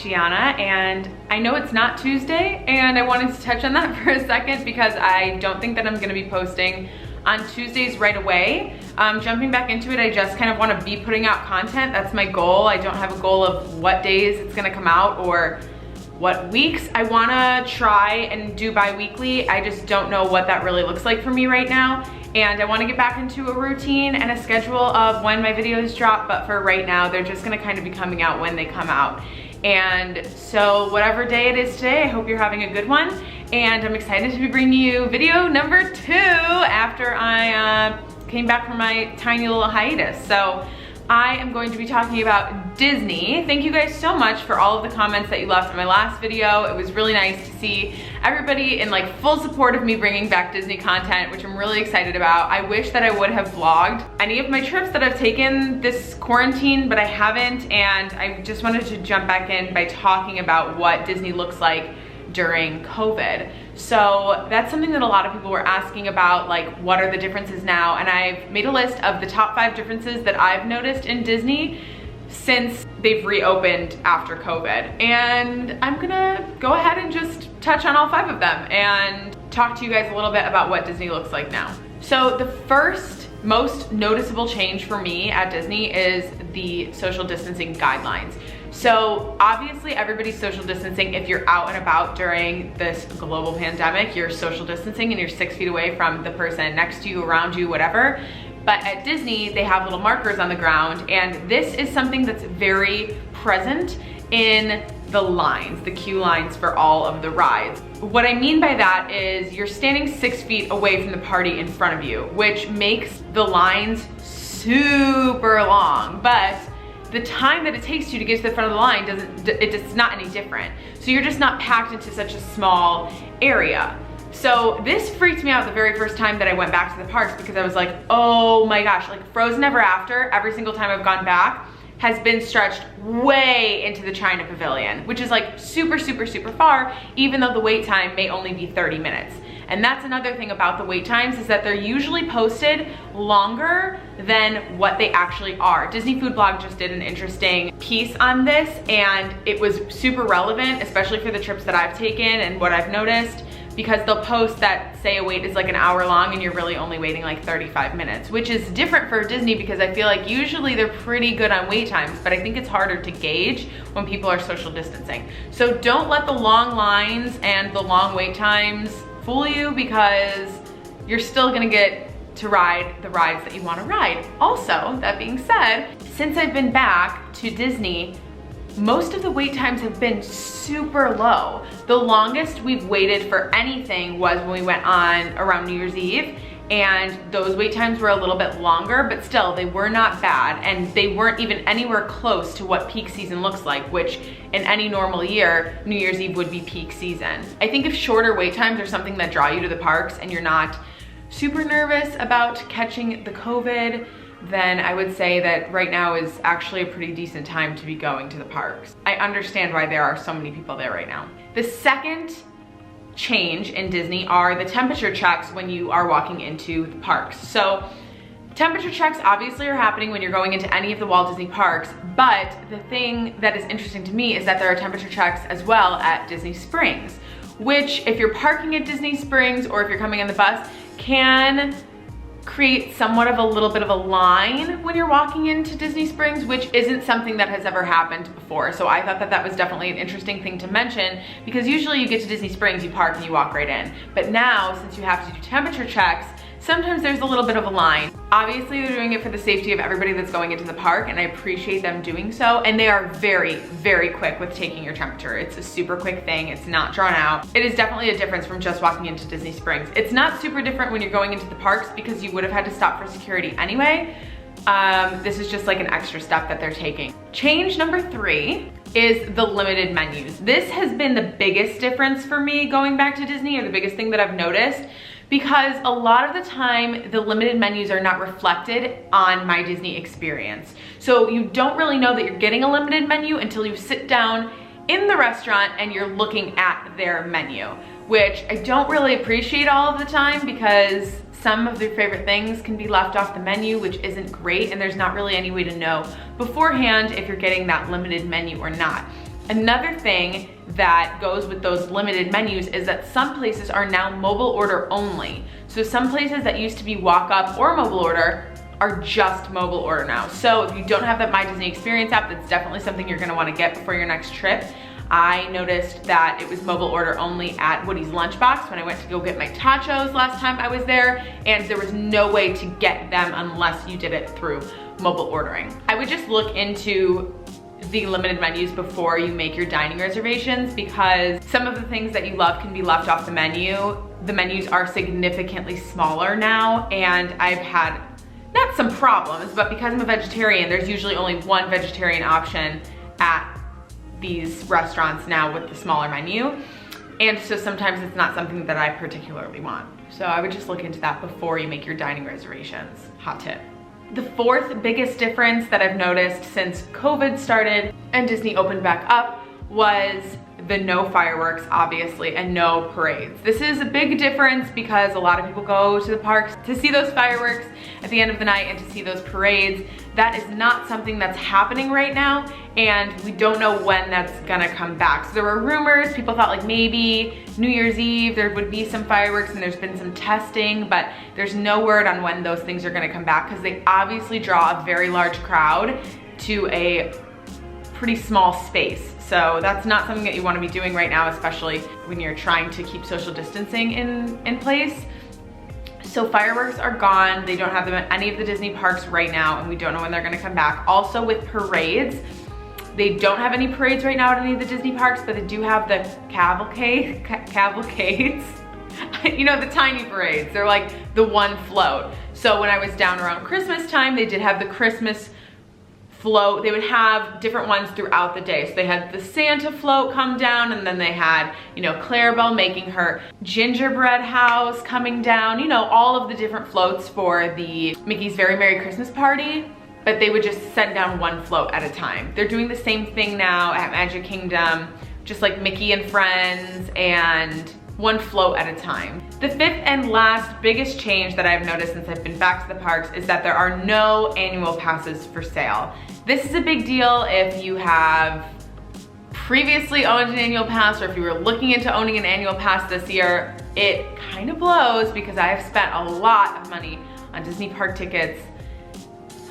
Tiana, and I know it's not Tuesday, and I wanted to touch on that for a second because I don't think that I'm gonna be posting on Tuesdays right away. Jumping back into it, I just kind of wanna be putting out content. That's my goal. I don't have a goal of what days it's gonna come out or what weeks. I wanna try and do bi-weekly. I just don't know what that really looks like for me right now. And I wanna get back into a routine and a schedule of when my videos drop, but for right now, they're just gonna kind of be coming out when they come out. And so whatever day it is today, I hope you're having a good one. And I'm excited to be bringing you video number 2 after I came back from my tiny little hiatus. So I am going to be talking about Disney. Thank you guys so much for all of the comments that you left on my last video. It was really nice to see everybody in like full support of me bringing back Disney content, which I'm really excited about. I wish that I would have vlogged any of my trips that I've taken this quarantine, but I haven't, and I just wanted to jump back in by talking about what Disney looks like during COVID. So that's something that a lot of people were asking about, like what are the differences now? And I've made a list of the top 5 differences that I've noticed in Disney since they've reopened after COVID. And I'm gonna go ahead and just touch on all 5 of them and talk to you guys a little bit about what Disney looks like now. So the first most noticeable change for me at Disney is the social distancing guidelines. So obviously everybody's social distancing. If you're out and about during this global pandemic, you're social distancing and you're 6 feet away from the person next to you, around you, whatever. But at Disney, they have little markers on the ground, and this is something that's very present in the lines, the queue lines for all of the rides. What I mean by that is you're standing 6 feet away from the party in front of you, which makes the lines super long, but the time that it takes you to get to the front of the line it's not any different. So you're just not packed into such a small area. So this freaked me out the very first time that I went back to the parks, because I was like, oh my gosh, like Frozen Ever After, every single time I've gone back, has been stretched way into the China Pavilion, which is like super, super, super far, even though the wait time may only be 30 minutes. And that's another thing about the wait times, is that they're usually posted longer than what they actually are. Disney Food Blog just did an interesting piece on this, and it was super relevant, especially for the trips that I've taken and what I've noticed, because they'll post that, say a wait is like an hour long and you're really only waiting like 35 minutes, which is different for Disney because I feel like usually they're pretty good on wait times, but I think it's harder to gauge when people are social distancing. So don't let the long lines and the long wait times fool you, because you're still gonna get to ride the rides that you wanna ride. Also, that being said, since I've been back to Disney, most of the wait times have been super low. The longest we've waited for anything was when we went on around New Year's Eve, and those wait times were a little bit longer, but still they were not bad, and they weren't even anywhere close to what peak season looks like, which in any normal year, New Year's Eve would be peak season. I think if shorter wait times are something that draw you to the parks and you're not super nervous about catching the COVID, then I would say that right now is actually a pretty decent time to be going to the parks. I understand why there are so many people there right now. The second change in Disney are the temperature checks when you are walking into the parks. So temperature checks obviously are happening when you're going into any of the Walt Disney parks, but the thing that is interesting to me is that there are temperature checks as well at Disney Springs, which if you're parking at Disney Springs or if you're coming on the bus, can create somewhat of a little bit of a line when you're walking into Disney Springs, which isn't something that has ever happened before. So I thought that that was definitely an interesting thing to mention, because usually you get to Disney Springs, you park and you walk right in. But now, since you have to do temperature checks, sometimes there's a little bit of a line. Obviously they're doing it for the safety of everybody that's going into the park, and I appreciate them doing so. And they are very, very quick with taking your temperature. It's a super quick thing. It's not drawn out. It is definitely a difference from just walking into Disney Springs. It's not super different when you're going into the parks because you would have had to stop for security anyway. This is just like an extra step that they're taking. Change number 3 is the limited menus. This has been the biggest difference for me going back to Disney, or the biggest thing that I've noticed, because a lot of the time the limited menus are not reflected on my Disney experience. So you don't really know that you're getting a limited menu until you sit down in the restaurant and you're looking at their menu, which I don't really appreciate all of the time, because some of their favorite things can be left off the menu, which isn't great, and there's not really any way to know beforehand if you're getting that limited menu or not. Another thing that goes with those limited menus is that some places are now mobile order only. So some places that used to be walk up or mobile order are just mobile order now. So if you don't have that My Disney Experience app, that's definitely something you're gonna wanna get before your next trip. I noticed that it was mobile order only at Woody's Lunchbox when I went to go get my tachos last time I was there, and there was no way to get them unless you did it through mobile ordering. I would just look into the limited menus before you make your dining reservations, because some of the things that you love can be left off the menu. The menus are significantly smaller now, and I've had not some problems, but because I'm a vegetarian, there's usually only one vegetarian option at these restaurants now with the smaller menu. And so sometimes it's not something that I particularly want. So I would just look into that before you make your dining reservations. Hot tip. The fourth biggest difference that I've noticed since COVID started and Disney opened back up was the no fireworks, obviously, and no parades. This is a big difference because a lot of people go to the parks to see those fireworks at the end of the night and to see those parades. That is not something that's happening right now, and we don't know when that's gonna come back. So there were rumors, people thought like maybe New Year's Eve there would be some fireworks, and there's been some testing, but there's no word on when those things are gonna come back, because they obviously draw a very large crowd to a pretty small space. So that's not something that you want to be doing right now, especially when you're trying to keep social distancing in place. So fireworks are gone. They don't have them at any of the Disney parks right now, and we don't know when they're going to come back. Also with parades, they don't have any parades right now at any of the Disney parks, but they do have the cavalcades. You know, the tiny parades. They're like the one float. So when I was down around Christmas time, they did have the Christmas float. They would have different ones throughout the day. So they had the Santa float come down, and then they had, you know, Clarabelle making her gingerbread house coming down, you know, all of the different floats for the Mickey's Very Merry Christmas Party, but they would just send down one float at a time. They're doing the same thing now at Magic Kingdom, just like Mickey and Friends, and one float at a time. The fifth and last biggest change that I've noticed since I've been back to the parks is that there are no annual passes for sale. This is a big deal if you have previously owned an annual pass, or if you were looking into owning an annual pass this year. It kind of blows because I have spent a lot of money on Disney park tickets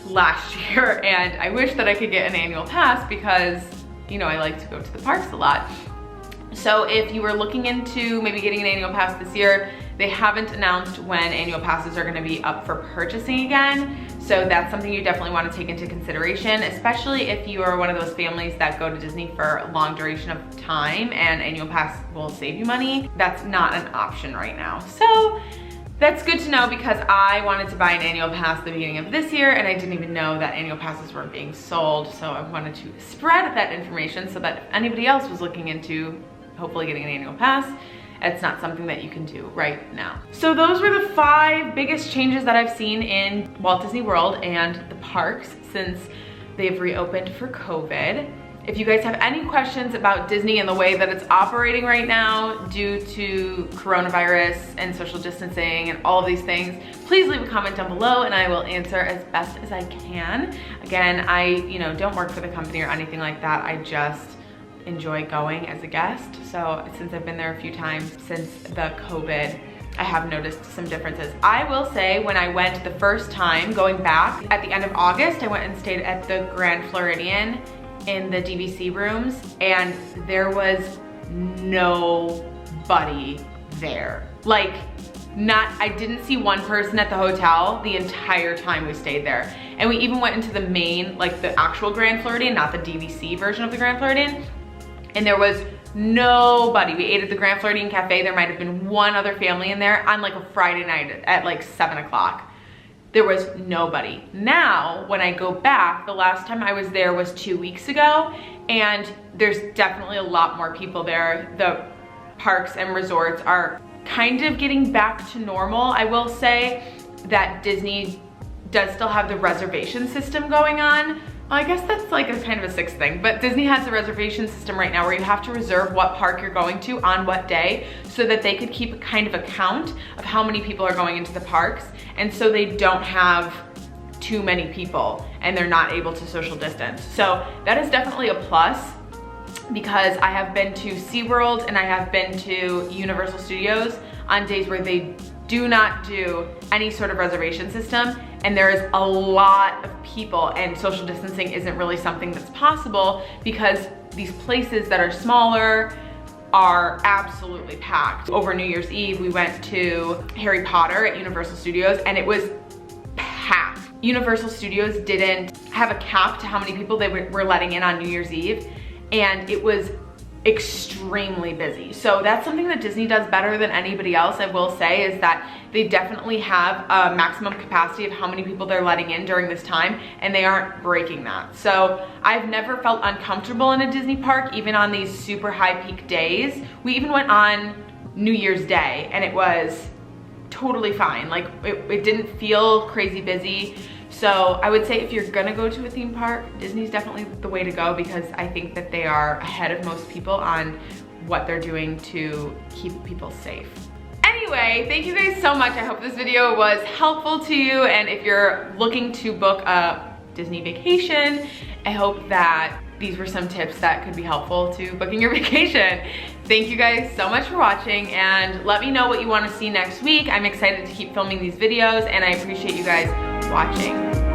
last year, and I wish that I could get an annual pass because, you know, I like to go to the parks a lot. So if you were looking into maybe getting an annual pass this year, they haven't announced when annual passes are gonna be up for purchasing again. So that's something you definitely wanna take into consideration, especially if you are one of those families that go to Disney for a long duration of time and annual pass will save you money. That's not an option right now. So that's good to know because I wanted to buy an annual pass at the beginning of this year, and I didn't even know that annual passes weren't being sold. So I wanted to spread that information so that if anybody else was looking into hopefully getting an annual pass, it's not something that you can do right now. So those were the 5 biggest changes that I've seen in Walt Disney World and the parks since they've reopened for COVID. If you guys have any questions about Disney and the way that it's operating right now due to coronavirus and social distancing and all of these things, please leave a comment down below and I will answer as best as I can. Again, I don't work for the company or anything like that. I just enjoy going as a guest. So since I've been there a few times since the COVID, I have noticed some differences. I will say when I went the first time going back at the end of August, I went and stayed at the Grand Floridian in the DVC rooms, and there was nobody there. Like, I didn't see one person at the hotel the entire time we stayed there. And we even went into the main, like the actual Grand Floridian, not the DVC version of the Grand Floridian, and there was nobody. We ate at the Grand Floridian Cafe. There might have been one other family in there on like a Friday night at like 7 o'clock. There was nobody. Now, when I go back, the last time I was there was 2 weeks ago, and there's definitely a lot more people there. The parks and resorts are kind of getting back to normal. I will say that Disney does still have the reservation system going on. Well, I guess that's like a kind of a sixth thing, but Disney has a reservation system right now where you have to reserve what park you're going to on what day so that they could keep kind of a count of how many people are going into the parks, and so they don't have too many people and they're not able to social distance. So that is definitely a plus. because I have been to SeaWorld and I have been to Universal Studios on days where they do not do any sort of reservation system, and there is a lot of people and social distancing isn't really something that's possible because these places that are smaller are absolutely packed. Over New Year's Eve, we went to Harry Potter at Universal Studios and it was packed. Universal Studios didn't have a cap to how many people they were letting in on New Year's Eve, and it was extremely busy. So that's something that Disney does better than anybody else, I will say, is that they definitely have a maximum capacity of how many people they're letting in during this time, and they aren't breaking that. So I've never felt uncomfortable in a Disney park, even on these super high peak days. We even went on New Year's Day and it was totally fine. Like it didn't feel crazy busy. So I would say if you're gonna go to a theme park, Disney's definitely the way to go, because I think that they are ahead of most people on what they're doing to keep people safe. Anyway, thank you guys so much. I hope this video was helpful to you, and if you're looking to book a Disney vacation, I hope that these were some tips that could be helpful to booking your vacation. Thank you guys so much for watching, and let me know what you want to see next week. I'm excited to keep filming these videos, and I appreciate you guys watching.